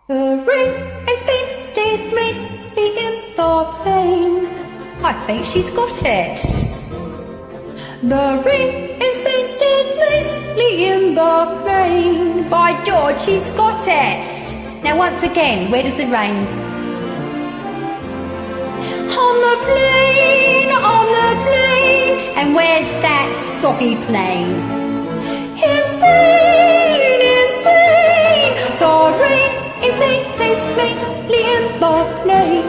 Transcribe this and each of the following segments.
The rain in Spain stays mainly in the plain. I think she's got it. The rain in Spain stays mainly in the plain. By George, she's got it. Now once again, where does it rain? On the plain, on the plain. And where's that soggy plain? In Spain, in Spain. The rain in Spain stays mainly in the plain.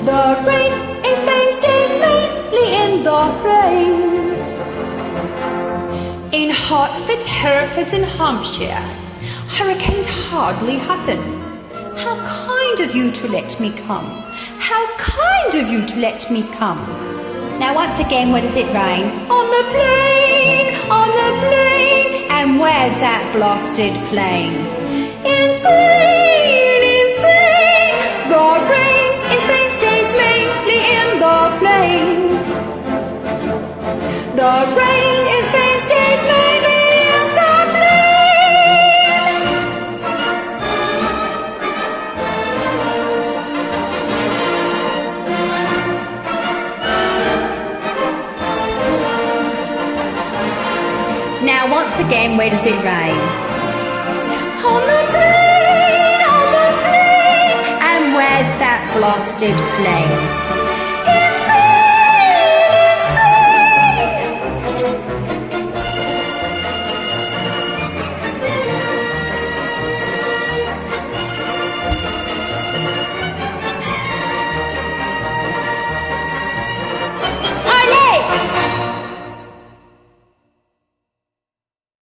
The rain in Spain stays mainly in the plain. In Hertford, Hereford and Hampshire, hurricanes hardly happen. How kind of you to let me come. How kind of you to let me come. Now once again, where does it rain? On the plain, on the plain. And where's that blasted plain? In Spain, in Spain. The rain in Spain stays mainly in the plain. The rain in Spain stays mainly in the plain. Now once again, where does it rain? On the plain, on the plain. And where's that blasted plain?